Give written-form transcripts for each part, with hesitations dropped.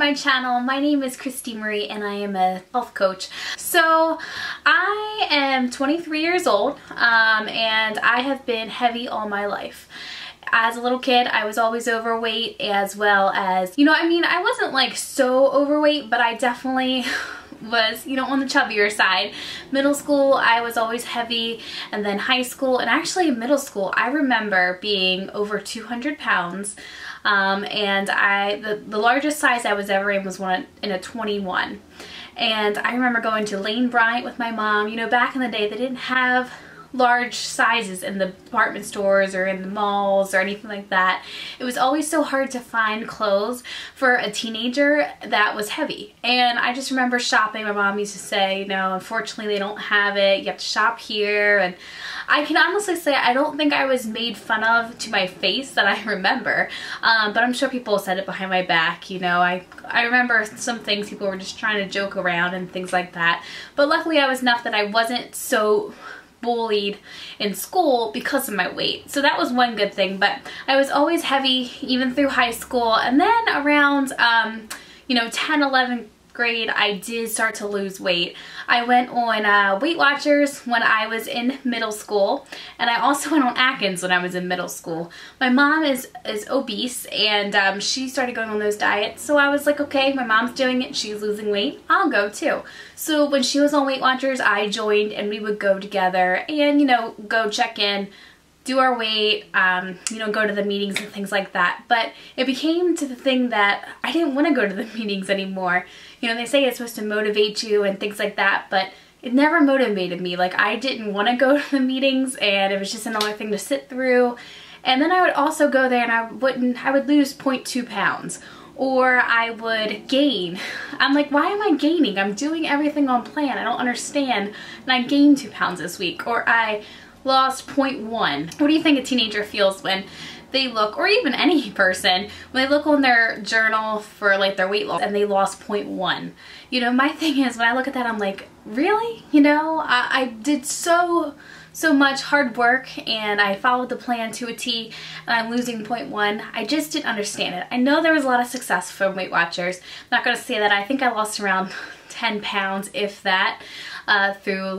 my channel. My name is Christy Marie and I am a health coach. So I am 23 years old and I have been heavy all my life. As a little kid, I was always overweight, as well as, I wasn't like so overweight, but I definitely was, on the chubbier side. Middle school, I was always heavy, and then high school, and actually in middle school, I remember being over 200 pounds, and the largest size I was ever in was in a 21. And I remember going to Lane Bryant with my mom. Back in the day, they didn't have large sizes in the department stores or in the malls or anything like that. It was always so hard to find clothes for a teenager that was heavy. And I just remember shopping. My mom used to say, unfortunately they don't have it. You have to shop here. And I can honestly say I don't think I was made fun of to my face that I remember. But I'm sure people said it behind my back. I remember some things people were just trying to joke around and things like that. But luckily I was enough that I wasn't so bullied in school because of my weight. So that was one good thing, but I was always heavy even through high school. And then around 10, 11th grade, I did start to lose weight. I went on Weight Watchers when I was in middle school, and I also went on Atkins when I was in middle school. My mom is obese, and she started going on those diets, so I was like, okay, my mom's doing it, she's losing weight, I'll go too. So when she was on Weight Watchers, I joined, and we would go together and, go check in, do our weight, go to the meetings and things like that. But it became to the thing that I didn't want to go to the meetings anymore. They say it's supposed to motivate you and things like that, but it never motivated me. Like, I didn't want to go to the meetings, and it was just another thing to sit through. And then I would also go there and I would lose 0.2 pounds. Or I would gain. I'm like, why am I gaining? I'm doing everything on plan. I don't understand. And I gained 2 pounds this week. Or I lost 0.1. What do you think a teenager feels when they look, or even any person, when they look on their journal for like their weight loss and they lost 0.1? My thing is, when I look at that, I'm like, really? I did so much hard work and I followed the plan to a T, and I'm losing 0.1. I just didn't understand it. I know there was a lot of success from Weight Watchers. I'm not going to say that. I think I lost around 10 pounds, if that, through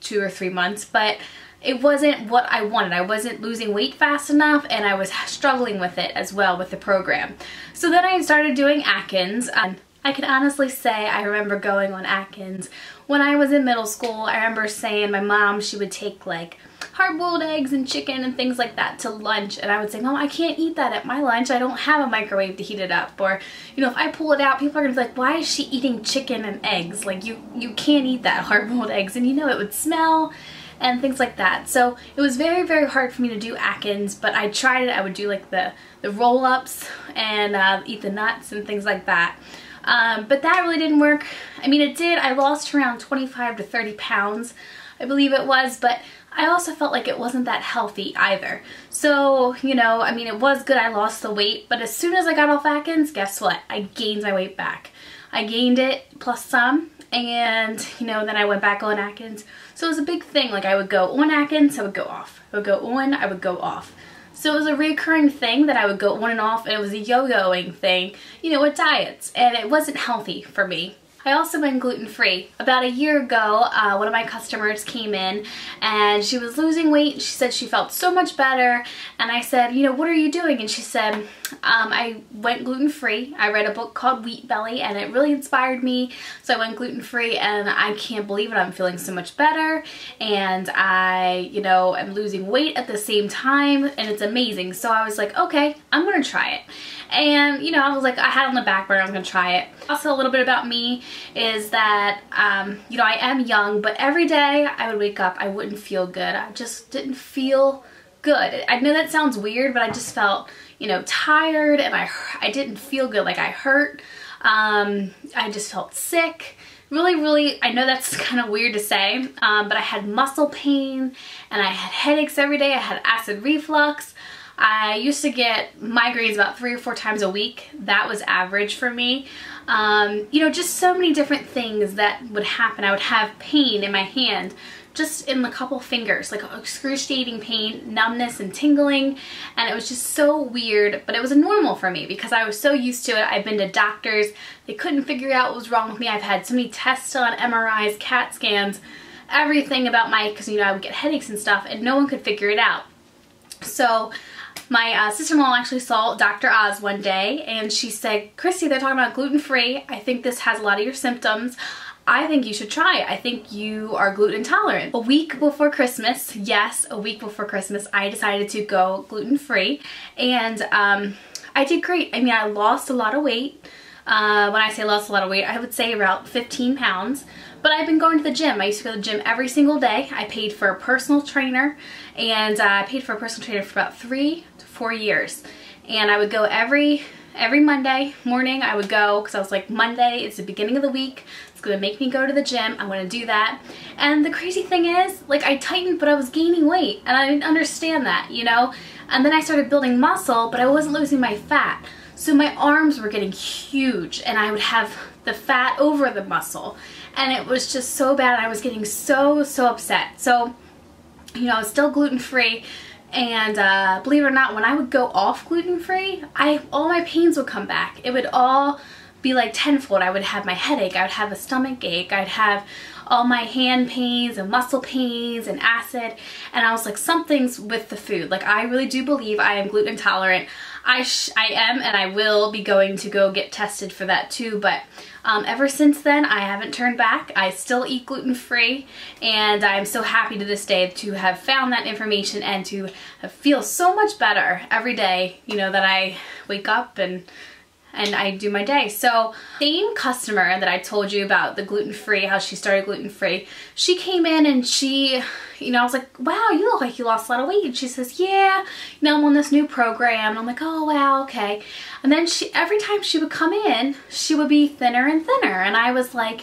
2 or 3 months, but it wasn't what I wanted. I wasn't losing weight fast enough, and I was struggling with it as well with the program. So then I started doing Atkins. I can honestly say I remember going on Atkins when I was in middle school. I remember saying my mom, she would take like hard-boiled eggs and chicken and things like that to lunch, and I would say, Mom, I can't eat that at my lunch. I don't have a microwave to heat it up. Or, if I pull it out, people are gonna be like, why is she eating chicken and eggs? Like, you can't eat that, hard-boiled eggs, and it would smell and things like that. So it was very, very hard for me to do Atkins, but I tried it. I would do like the roll-ups and eat the nuts and things like that. But that really didn't work. I mean, it did. I lost around 25 to 30 pounds, I believe it was, but I also felt like it wasn't that healthy either. So, it was good I lost the weight, but as soon as I got off Atkins, guess what? I gained my weight back. I gained it plus some, and, then I went back on Atkins. So it was a big thing. Like, I would go on Atkins, I would go off. I would go on, I would go off. So it was a recurring thing that I would go on and off, and it was a yo-yoing thing, with diets, and it wasn't healthy for me. I also went gluten-free. About a year ago, one of my customers came in and she was losing weight. She said she felt so much better, and I said, what are you doing? And she said, I went gluten-free. I read a book called Wheat Belly and it really inspired me, so I went gluten-free, and I can't believe it. I'm feeling so much better, and I, am losing weight at the same time, and it's amazing. So I was like, okay, I'm gonna try it. And I was like, I had it on the back burner, I was gonna try it. Also, a little bit about me is that, I am young, but every day I would wake up, I wouldn't feel good. I just didn't feel good. I know that sounds weird, but I just felt, tired, and I didn't feel good. Like, I hurt. I just felt sick. Really, I know that's kind of weird to say, but I had muscle pain, and I had headaches every day. I had acid reflux. I used to get migraines about 3 or 4 times a week. That was average for me. Just so many different things that would happen. I would have pain in my hand just in a couple fingers, like excruciating pain, numbness and tingling, and it was just so weird, but it was normal for me because I was so used to it. I've been to doctors, they couldn't figure out what was wrong with me. I've had so many tests on MRIs, CAT scans, everything about because I would get headaches and stuff, and no one could figure it out. So my sister-in-law actually saw Dr. Oz one day, and she said, Christy, they're talking about gluten-free. I think this has a lot of your symptoms. I think you should try it. I think you are gluten intolerant. A week before Christmas, yes, a week before Christmas, I decided to go gluten-free, and I did great. I mean, I lost a lot of weight. When I say lost a lot of weight, I would say about 15 pounds. But I've been going to the gym. I used to go to the gym every single day. I paid for a personal trainer, and I paid for a personal trainer for about 3 to 4 years. And I would go every Monday morning. I would go because I was like, Monday, it's the beginning of the week. It's gonna make me go to the gym. I'm gonna do that. And the crazy thing is, like, I tightened, but I was gaining weight, and I didn't understand that, you know? And then I started building muscle, but I wasn't losing my fat. So my arms were getting huge, and I would have the fat over the muscle. And it was just so bad. I was getting so upset. So, you know, I was still gluten-free. And believe it or not, when I would go off gluten-free, all my pains would come back. It would all be like tenfold. I would have my headache, I would have a stomach ache, I'd have all my hand pains and muscle pains and acid, and I was like, something's with the food. Like, I really do believe I am gluten intolerant. I am, and I will be going to go get tested for that too, but ever since then I haven't turned back. I still eat gluten-free, and I'm so happy to this day to have found that information and to feel so much better every day, you know, that I wake up and I do my day. So same customer that I told you about, the gluten-free, how she started gluten-free, she came in and she, you know, I was like, wow, you look like you lost a lot of weight. And she says, yeah, you know, I'm on this new program. And I'm like, oh, wow, okay. And then every time she would come in, she would be thinner and thinner. And I was like,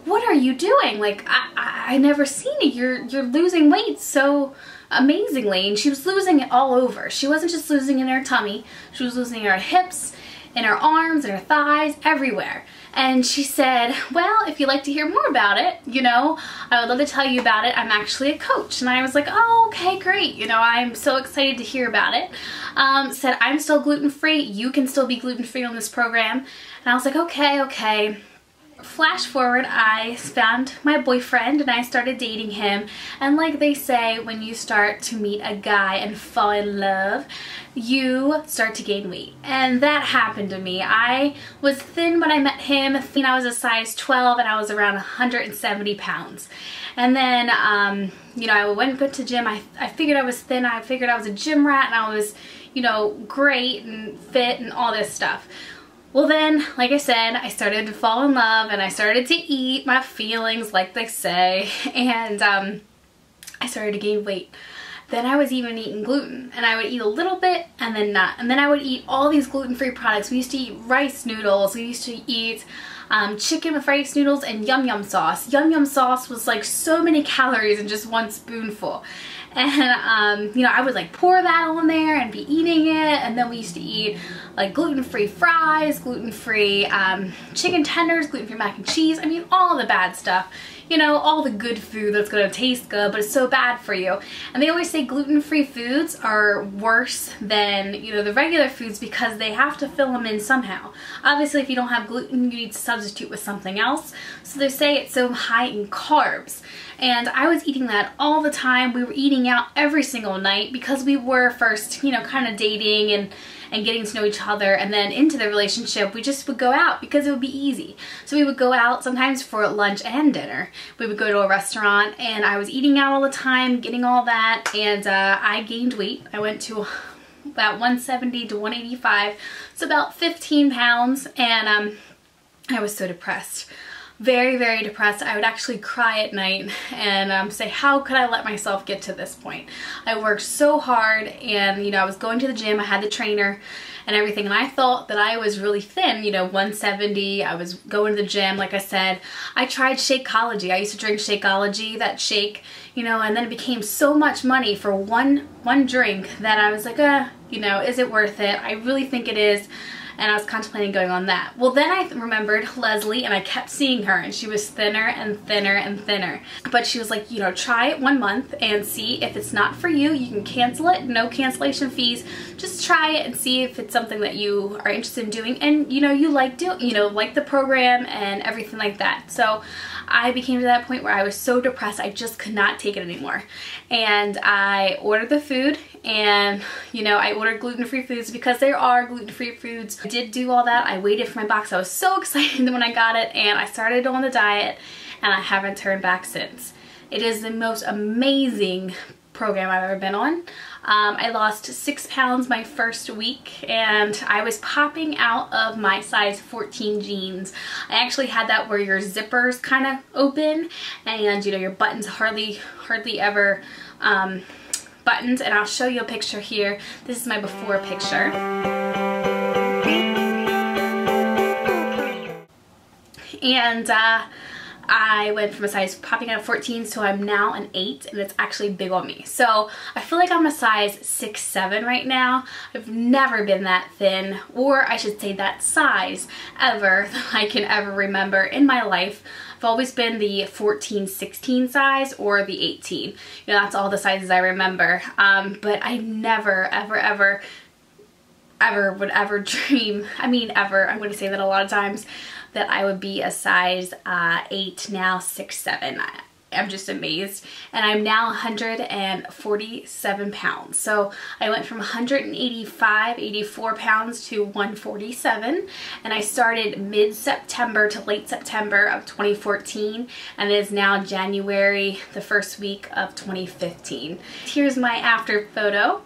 what are you doing? Like, I never seen it. You're losing weight so amazingly. And she was losing it all over. She wasn't just losing it in her tummy. She was losing her hips, in her arms, in her thighs, everywhere. And she said, well, if you'd like to hear more about it, you know, I would love to tell you about it. I'm actually a coach. And I was like, oh, okay, great. You know, I'm so excited to hear about it. Said, I'm still gluten-free. You can still be gluten-free on this program. And I was like, okay. Flash forward, I found my boyfriend and I started dating him, and like they say, when you start to meet a guy and fall in love, you start to gain weight, and that happened to me. I was thin when I met him. I was a size 12 and I was around 170 pounds. And then, you know, I went to gym. I figured I was thin. I figured I was a gym rat, and I was, you know, great and fit and all this stuff. Well then, like I said, I started to fall in love, and I started to eat my feelings, like they say, and I started to gain weight. Then I was even eating gluten, and I would eat a little bit and then not. And then I would eat all these gluten-free products. We used to eat rice noodles. We used to eat chicken with rice noodles and yum yum sauce. Yum yum sauce was like so many calories in just one spoonful. And you know, I would like pour that on there and be eating it. And then we used to eat like gluten-free fries, gluten-free chicken tenders, gluten-free mac and cheese. I mean, all the bad stuff. You know, all the good food that's gonna taste good, but it's so bad for you. And they always say gluten-free foods are worse than, you know, the regular foods because they have to fill them in somehow. Obviously, if you don't have gluten, you need to substitute with something else. So they say it's so high in carbs. And I was eating that all the time. We were eating out every single night because we were first, you know, kind of dating and getting to know each other, and then into the relationship we just would go out because it would be easy. So we would go out sometimes for lunch and dinner. We would go to a restaurant, and I was eating out all the time, getting all that, and I gained weight. I went to about 170 to 185, so about 15 pounds, and I was so depressed. Very, very depressed. I would actually cry at night and say, how could I let myself get to this point? I worked so hard, and you know, I was going to the gym, I had the trainer and everything, and I thought that I was really thin, you know, 170. I was going to the gym, like I said. I tried Shakeology. I used to drink Shakeology, that shake, you know, and then it became so much money for one drink that I was like, you know, is it worth it? I really think it is. and I was contemplating going on that. Well, then I remembered Leslie, and I kept seeing her, and she was thinner and thinner and thinner. But she was like, you know, try it 1 month and see if it's not for you. You can cancel it, no cancellation fees. Just try it and see if it's something that you are interested in doing, and you know, you like the program and everything like that. So I became to that point where I was so depressed I just could not take it anymore. And I ordered the food, and you know, I ordered gluten-free foods because there are gluten-free foods. I did do all that. I waited for my box. I was so excited when I got it, and I started on the diet, and I haven't turned back since. It is the most amazing program I've ever been on. I lost 6 pounds my first week, and I was popping out of my size 14 jeans. I actually had that where your zippers kind of open, and you know, your buttons hardly ever buttoned. And I'll show you a picture here. This is my before picture. And I went from a size popping out of 14s to I'm now an 8, and it's actually big on me. So I feel like I'm a size 6, 7 right now. I've never been that thin, or I should say that size, ever that I can ever remember in my life. I've always been the 14, 16 size or the 18. You know, that's all the sizes I remember. But I never, ever would ever dream, I mean ever, I'm going to say that a lot of times, that I would be a size 8, now 6, 7. I'm just amazed. And I'm now 147 pounds. So I went from 185, 84 pounds to 147. And I started mid-September to late September of 2014. And it is now January, the first week of 2015. Here's my after photo.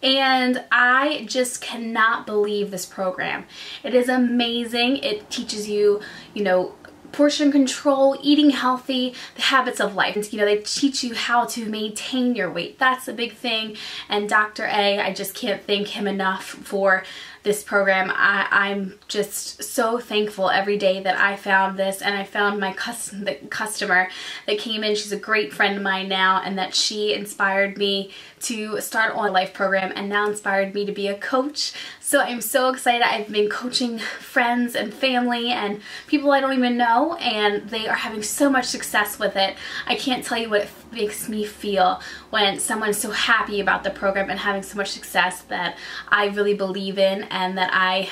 And I just cannot believe this program. It is amazing. It teaches you, you know, portion control, eating healthy, the habits of life. And, you know, they teach you how to maintain your weight. That's a big thing. And Dr. A, I just can't thank him enough for this program. I'm just so thankful every day that I found this, and I found my customer that came in. She's a great friend of mine now, and that she inspired me to start on a life program, and now inspired me to be a coach. So I'm so excited. I've been coaching friends and family and people I don't even know, and they are having so much success with it. I can't tell you what it makes me feel when someone's so happy about the program and having so much success that I really believe in, and that I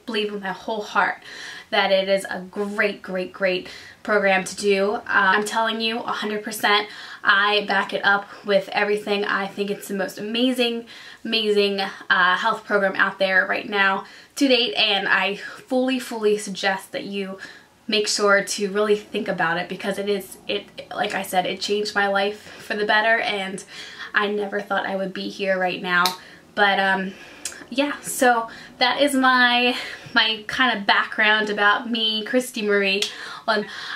believe with my whole heart that it is a great program to do. I'm telling you 100%, I back it up with everything. I think it's the most amazing health program out there right now to date, and I fully suggest that you make sure to really think about it, because like I said, it changed my life for the better, and I never thought I would be here right now. But yeah, so that is my kind of background about me, Christy Marie.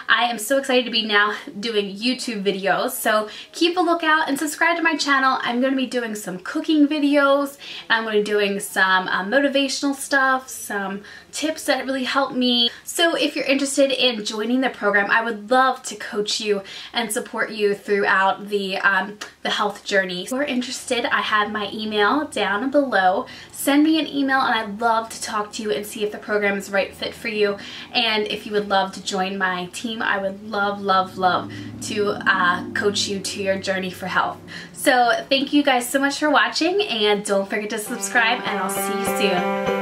I am so excited to be now doing YouTube videos, so keep a lookout and subscribe to my channel. I'm going to be doing some cooking videos, and I'm going to be doing some motivational stuff, some tips that really help me. So if you're interested in joining the program, I would love to coach you and support you throughout the health journey. If you're interested, I have my email down below. Send me an email, and I'd love to talk to you and see if the program is the right fit for you. And if you would love to join my team, I would love to coach you to your journey for health. So thank you guys so much for watching, and don't forget to subscribe, and I'll see you soon.